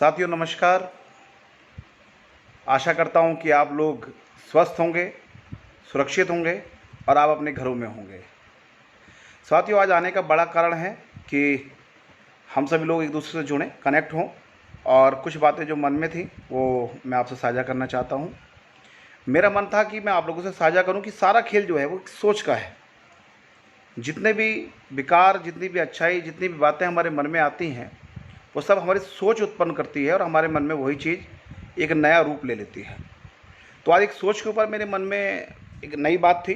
साथियों नमस्कार। आशा करता हूं कि आप लोग स्वस्थ होंगे, सुरक्षित होंगे और आप अपने घरों में होंगे। साथियों आज आने का बड़ा कारण है कि हम सभी लोग एक दूसरे से जुड़ें, कनेक्ट हों और कुछ बातें जो मन में थी वो मैं आपसे साझा करना चाहता हूं। मेरा मन था कि मैं आप लोगों से साझा करूं कि सारा खेल जो है वो एक सोच का है। जितने भी विकार, जितनी भी अच्छाई, जितनी भी बातें हमारे मन में आती हैं वो सब हमारी सोच उत्पन्न करती है और हमारे मन में वही चीज़ एक नया रूप ले लेती है। तो आज एक सोच के ऊपर मेरे मन में एक नई बात थी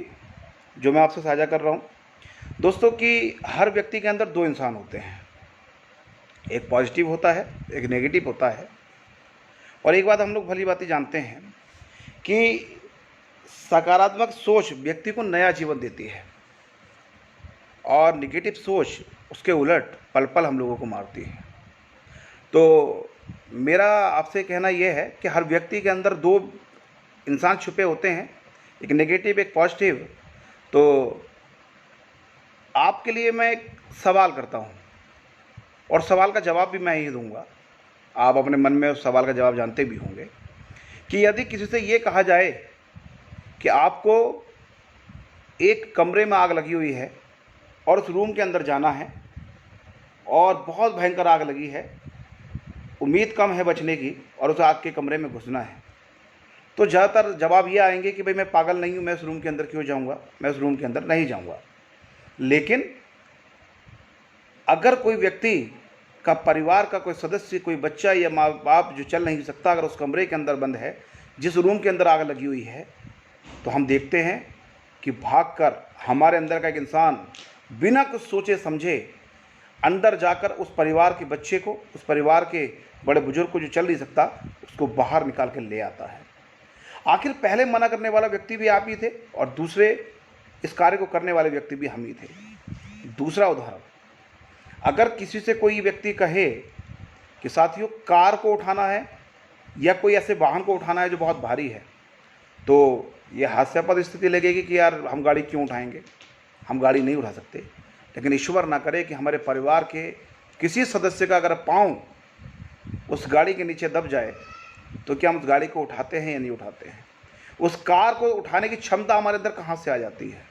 जो मैं आपसे साझा कर रहा हूँ। दोस्तों कि हर व्यक्ति के अंदर दो इंसान होते हैं, एक पॉजिटिव होता है, एक नेगेटिव होता है। और एक बात हम लोग भली भांति जानते हैं कि सकारात्मक सोच व्यक्ति को नया जीवन देती है और नेगेटिव सोच उसके उलट पल पल हम लोगों को मारती है। तो मेरा आपसे कहना यह है कि हर व्यक्ति के अंदर दो इंसान छुपे होते हैं, एक नेगेटिव एक पॉजिटिव। तो आपके लिए मैं एक सवाल करता हूँ और सवाल का जवाब भी मैं ही दूंगा। आप अपने मन में उस सवाल का जवाब जानते भी होंगे कि यदि किसी से ये कहा जाए कि आपको एक कमरे में आग लगी हुई है और उस रूम के अंदर जाना है और बहुत भयंकर आग लगी है, उम्मीद कम है बचने की और उस आग के कमरे में घुसना है, तो ज़्यादातर जवाब ये आएंगे कि भाई मैं पागल नहीं हूँ, मैं उस रूम के अंदर क्यों जाऊँगा, मैं उस रूम के अंदर नहीं जाऊँगा। लेकिन अगर कोई व्यक्ति का परिवार का कोई सदस्य, कोई बच्चा या माँ बाप जो चल नहीं सकता, अगर उस कमरे के अंदर बंद है जिस रूम के अंदर आग लगी हुई है, तो हम देखते हैं कि भागकर हमारे अंदर का एक इंसान बिना कुछ सोचे समझे अंदर जाकर उस परिवार के बच्चे को, उस परिवार के बड़े बुजुर्ग को जो चल नहीं सकता, उसको बाहर निकाल कर ले आता है। आखिर पहले मना करने वाला व्यक्ति भी आप ही थे और दूसरे इस कार्य को करने वाले व्यक्ति भी हम ही थे। दूसरा उदाहरण, अगर किसी से कोई व्यक्ति कहे कि साथियों कार को उठाना है या कोई ऐसे वाहन को उठाना है जो बहुत भारी है, तो ये हास्यास्पद स्थिति लगेगी कि यार हम गाड़ी क्यों उठाएंगे, हम गाड़ी नहीं उठा सकते। लेकिन ईश्वर ना करे कि हमारे परिवार के किसी सदस्य का अगर पाँव उस गाड़ी के नीचे दब जाए तो क्या हम उस गाड़ी को उठाते हैं या नहीं उठाते हैं। उस कार को उठाने की क्षमता हमारे अंदर कहाँ से आ जाती है।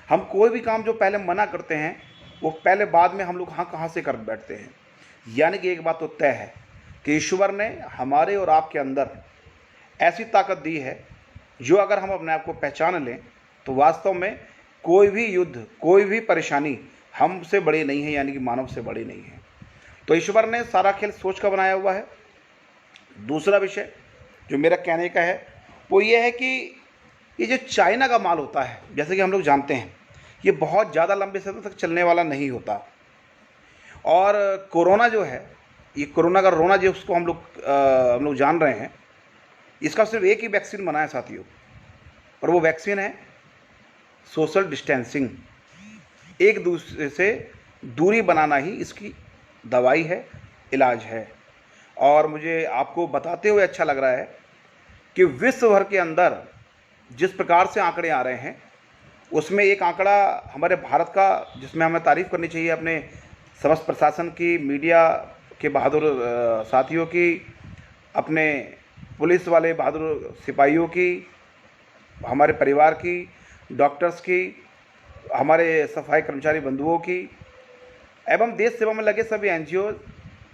हम कोई भी काम जो पहले मना करते हैं वो पहले बाद में हम लोग कहाँ से कर बैठते हैं। यानी कि एक बात तो तय है कि ईश्वर ने हमारे और आपके अंदर ऐसी ताकत दी है जो अगर हम अपने आप को पहचान लें तो वास्तव में कोई भी युद्ध, कोई भी परेशानी हमसे बड़ी नहीं है, यानी कि मानव से बड़ी नहीं है। तो ईश्वर ने सारा खेल सोच का बनाया हुआ है। दूसरा विषय जो मेरा कहने का है वो ये है कि ये जो चाइना का माल होता है, जैसे कि हम लोग जानते हैं, ये बहुत ज़्यादा लंबे समय तक चलने वाला नहीं होता। और कोरोना जो है, ये कोरोना का रोना जो उसको हम लोग जान रहे हैं, इसका सिर्फ एक ही वैक्सीन बना है साथियों, और वो वैक्सीन है सोशल डिस्टेंसिंग। एक दूसरे से दूरी बनाना ही इसकी दवाई है, इलाज है। और मुझे आपको बताते हुए अच्छा लग रहा है कि विश्व भर के अंदर जिस प्रकार से आंकड़े आ रहे हैं उसमें एक आंकड़ा हमारे भारत का, जिसमें हमें तारीफ़ करनी चाहिए अपने समस्त प्रशासन की, मीडिया के बहादुर साथियों की, अपने पुलिस वाले बहादुर सिपाहियों की, हमारे परिवार की, डॉक्टर्स की, हमारे सफाई कर्मचारी बंधुओं की, एवं देश सेवा में लगे सभी एनजीओ,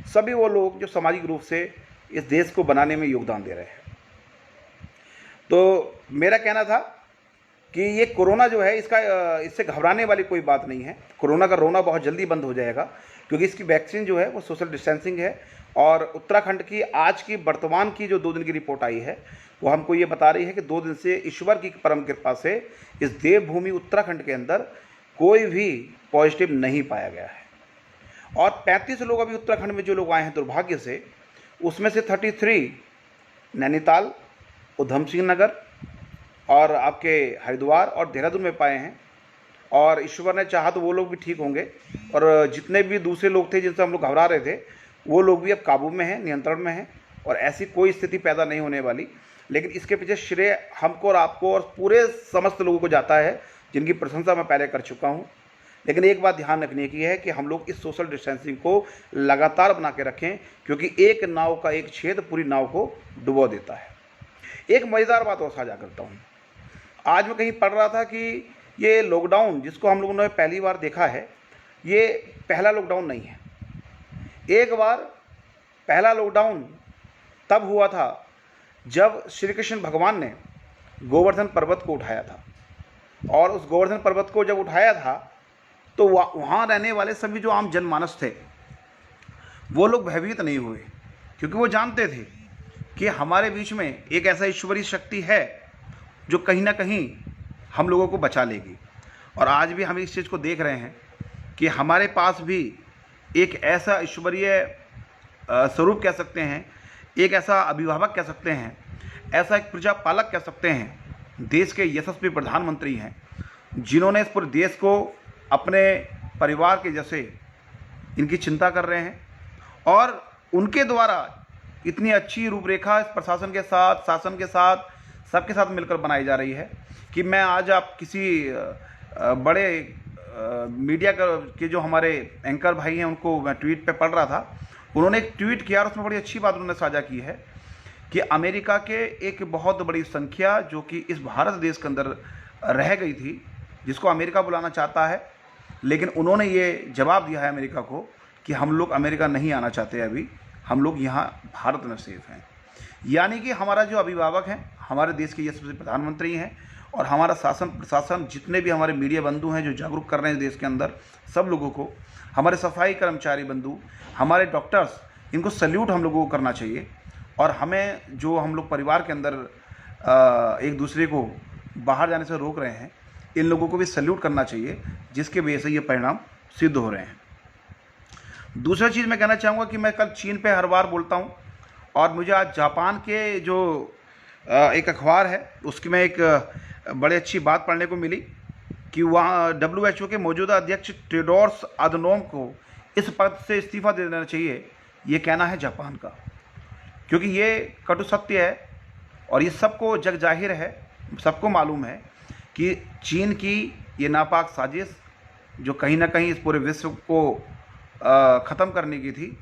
सभी वो लोग जो सामाजिक रूप से इस देश को बनाने में योगदान दे रहे हैं। तो मेरा कहना था कि ये कोरोना जो है, इससे घबराने वाली कोई बात नहीं है। कोरोना का रोना बहुत जल्दी बंद हो जाएगा क्योंकि इसकी वैक्सीन जो है वो सोशल डिस्टेंसिंग है। और उत्तराखंड की आज की वर्तमान की जो 2 दिन की रिपोर्ट आई है वो हमको ये बता रही है कि 2 दिन से ईश्वर की परम कृपा से इस देवभूमि उत्तराखंड के अंदर कोई भी पॉजिटिव नहीं पाया गया है। और 35 लोग अभी उत्तराखंड में जो लोग आए हैं दुर्भाग्य से, उसमें से 33 नैनीताल, उधम सिंह नगर और आपके हरिद्वार और देहरादून में पाए हैं। और ईश्वर ने चाहा तो वो लोग भी ठीक होंगे और जितने भी दूसरे लोग थे जिनसे हम लोग घबरा रहे थे वो लोग भी अब काबू में हैं, नियंत्रण में हैं और ऐसी कोई स्थिति पैदा नहीं होने वाली। लेकिन इसके पीछे श्रेय हमको और आपको और पूरे समस्त लोगों को जाता है जिनकी प्रशंसा मैं पहले कर चुका हूँ। लेकिन एक बात ध्यान रखने की है कि हम लोग इस सोशल डिस्टेंसिंग को लगातार बना के रखें, क्योंकि एक नाव का एक छेद पूरी नाव को डुबो देता है। एक मज़ेदार बात और साझा करता हूँ। आज मैं कहीं पढ़ रहा था कि ये लॉकडाउन जिसको हम लोगों ने पहली बार देखा है, ये पहला लॉकडाउन नहीं है। एक बार पहला लॉकडाउन तब हुआ था जब श्री कृष्ण भगवान ने गोवर्धन पर्वत को उठाया था, और उस गोवर्धन पर्वत को जब उठाया था तो वहाँ रहने वाले सभी जो आम जनमानस थे वो लोग भयभीत नहीं हुए, क्योंकि वो जानते थे कि हमारे बीच में एक ऐसा ईश्वरीय शक्ति है जो कहीं ना कहीं हम लोगों को बचा लेगी। और आज भी हम इस चीज़ को देख रहे हैं कि हमारे पास भी एक ऐसा ईश्वरीय स्वरूप कह सकते हैं, एक ऐसा अभिभावक कह सकते हैं, ऐसा एक प्रजापालक कह सकते हैं, देश के यशस्वी प्रधानमंत्री हैं, जिन्होंने इस पूरे देश को अपने परिवार के जैसे इनकी चिंता कर रहे हैं, और उनके द्वारा इतनी अच्छी रूपरेखा इस प्रशासन के साथ, शासन के साथ, सबके साथ मिलकर बनाई जा रही है कि मैं आज आप किसी बड़े मीडिया के जो हमारे एंकर भाई हैं उनको मैं ट्वीट पे पढ़ रहा था। उन्होंने एक ट्वीट किया और उसमें बड़ी अच्छी बात उन्होंने साझा की है कि अमेरिका के एक बहुत बड़ी संख्या जो कि इस भारत देश के अंदर रह गई थी, जिसको अमेरिका बुलाना चाहता है, लेकिन उन्होंने ये जवाब दिया है अमेरिका को कि हम लोग अमेरिका नहीं आना चाहते, अभी हम लोग यहाँ भारत में सेफ हैं। यानी कि हमारा जो अभिभावक हैं, हमारे देश के यशस्वी प्रधानमंत्री हैं, और हमारा शासन प्रशासन, जितने भी हमारे मीडिया बंधु हैं जो जागरूक कर रहे हैं देश के अंदर, सब लोगों को, हमारे सफाई कर्मचारी बंधु, हमारे डॉक्टर्स, इनको सल्यूट हम लोगों को करना चाहिए। और हमें जो हम लोग परिवार के अंदर एक दूसरे को बाहर जाने से रोक रहे हैं, इन लोगों को भी सल्यूट करना चाहिए, जिसके वजह से ये परिणाम सिद्ध हो रहे हैं। दूसरा चीज़ मैं कहना चाहूँगा कि मैं कल चीन पे हर बार बोलता हूँ, और मुझे आज जापान के जो एक अखबार है उसकी में एक बड़ी अच्छी बात पढ़ने को मिली कि वहाँ WHO के मौजूदा अध्यक्ष टेड्रोस अधनोम को इस पद से इस्तीफा दे देना चाहिए, ये कहना है जापान का, क्योंकि ये कटु सत्य है और ये सबको जग जाहिर है, सबको मालूम है कि चीन की ये नापाक साजिश जो कहीं ना कहीं इस पूरे विश्व को ख़त्म करने की थी,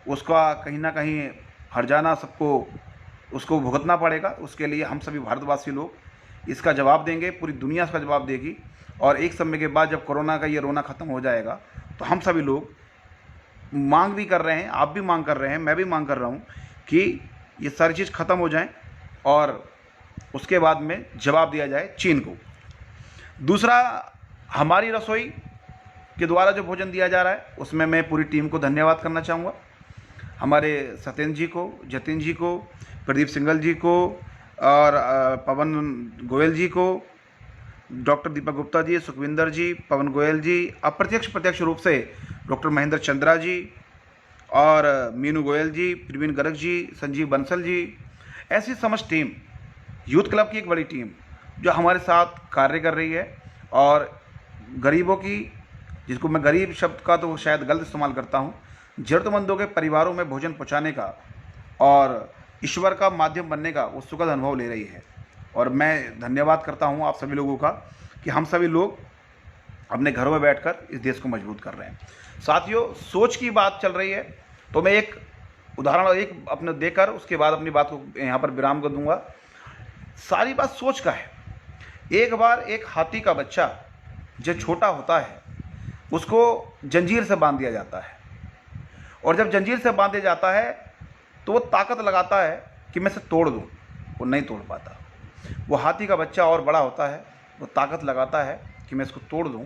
उसका कहीं ना कहीं हर्जाना सबको उसको भुगतना पड़ेगा। उसके लिए हम सभी भारतवासी लोग इसका जवाब देंगे, पूरी दुनिया इसका जवाब देगी। और एक समय के बाद जब कोरोना का ये रोना ख़त्म हो जाएगा तो हम सभी लोग मांग भी कर रहे हैं, आप भी मांग कर रहे हैं, मैं भी मांग कर रहा हूँ कि ये सारी चीज़ ख़त्म हो जाए और उसके बाद में जवाब दिया जाए चीन को। दूसरा, हमारी रसोई के द्वारा जो भोजन दिया जा रहा है उसमें मैं पूरी टीम को धन्यवाद करना चाहूँगा। हमारे सत्येंद्र जी को, जतिन जी को, प्रदीप सिंघल जी को, और पवन गोयल जी को, डॉक्टर दीपक गुप्ता जी, सुखविंदर जी, पवन गोयल जी, अप्रत्यक्ष प्रत्यक्ष रूप से डॉक्टर महेंद्र चंद्रा जी, और मीनू गोयल जी, प्रवीण गर्ग जी, संजीव बंसल जी, ऐसी समस्त टीम, यूथ क्लब की एक बड़ी टीम जो हमारे साथ कार्य कर रही है, और गरीबों की, जिसको मैं गरीब शब्द का तो शायद गलत इस्तेमाल करता हूँ, ज़रूरतमंदों के परिवारों में भोजन पहुँचाने का और ईश्वर का माध्यम बनने का वो सुखद अनुभव ले रही है। और मैं धन्यवाद करता हूँ आप सभी लोगों का कि हम सभी लोग अपने घरों में बैठकर इस देश को मजबूत कर रहे हैं। साथियों, सोच की बात चल रही है तो मैं एक उदाहरण एक अपने देकर उसके बाद अपनी बात को यहाँ पर विराम कर दूंगा। सारी बात सोच का है। एक बार एक हाथी का बच्चा जो छोटा होता है उसको जंजीर से बांध दिया जाता है, और जब जंजीर से बांधे जाता है तो वो ताकत लगाता है कि मैं इसे तोड़ दूं, वो नहीं तोड़ पाता। वो हाथी का बच्चा और बड़ा होता है, वो ताकत लगाता है कि मैं इसको तोड़ दूं,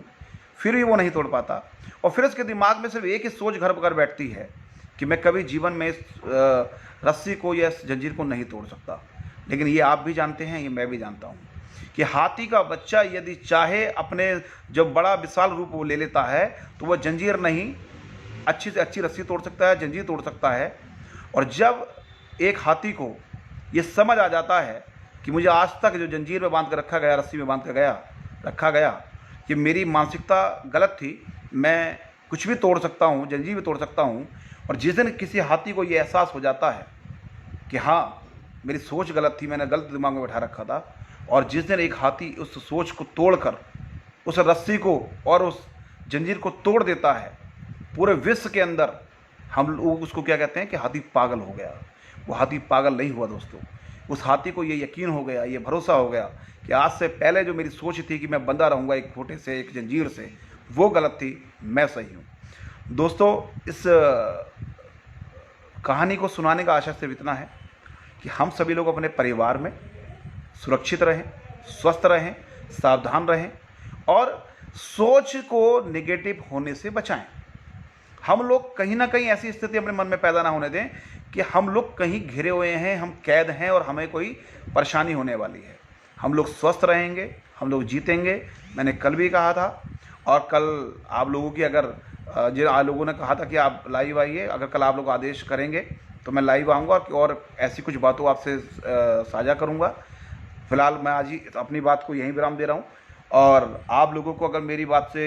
फिर भी वो नहीं तोड़ पाता, और फिर उसके दिमाग में सिर्फ एक ही सोच घर पकड़ बैठती है कि मैं कभी जीवन में इस रस्सी को या इस जंजीर को नहीं तोड़ सकता। लेकिन ये आप भी जानते हैं, ये मैं भी जानता हूँ कि हाथी का बच्चा यदि चाहे अपने जब बड़ा विशाल रूप वो ले लेता है तो वह जंजीर नहीं, अच्छी से अच्छी रस्सी तोड़ सकता है, जंजीर तोड़ सकता है। और जब एक हाथी को ये समझ आ जाता है कि मुझे आज तक जो जंजीर में बांध कर रखा गया, रस्सी में बांध कर रखा गया, कि मेरी मानसिकता गलत थी, मैं कुछ भी तोड़ सकता हूँ, जंजीर भी तोड़ सकता हूँ। और जिस दिन किसी हाथी को ये एहसास हो जाता है कि हाँ मेरी सोच गलत थी, मैंने गलत दिमाग में बैठा रखा था, और जिस दिन एक हाथी उस सोच को तोड़कर उस रस्सी को और उस जंजीर को तोड़ देता है, पूरे विश्व के अंदर हम लोग उसको क्या कहते हैं कि हाथी पागल हो गया। वो हाथी पागल नहीं हुआ दोस्तों, उस हाथी को ये यकीन हो गया, ये भरोसा हो गया कि आज से पहले जो मेरी सोच थी कि मैं बंधा रहूँगा एक खोटे से, एक जंजीर से, वो गलत थी, मैं सही हूँ। दोस्तों, इस कहानी को सुनाने का आशय सिर्फ इतना है कि हम सभी लोग अपने परिवार में सुरक्षित रहें, स्वस्थ रहें, सावधान रहें और सोच को नेगेटिव होने से बचाएं। हम लोग कहीं ना कहीं ऐसी स्थिति अपने मन में पैदा ना होने दें कि हम लोग कहीं घिरे हुए हैं, हम कैद हैं और हमें कोई परेशानी होने वाली है। हम लोग स्वस्थ रहेंगे, हम लोग जीतेंगे। मैंने कल भी कहा था और कल आप लोगों की अगर जिन आप लोगों ने कहा था कि आप लाइव आइए, अगर कल आप लोग आदेश करेंगे तो मैं लाइव आऊँगा और ऐसी कुछ बातों आपसे साझा करूँगा। फ़िलहाल मैं आज ही अपनी बात को यहीं विराम दे रहा हूँ और आप लोगों को अगर मेरी बात से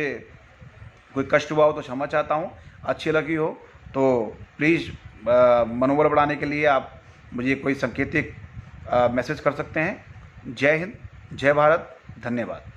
कोई कष्ट हुआ हो तो क्षमा चाहता हूँ, अच्छी लगी हो तो प्लीज़ मनोबल बढ़ाने के लिए आप मुझे कोई सांकेतिक मैसेज कर सकते हैं। जय हिंद, जय भारत, धन्यवाद।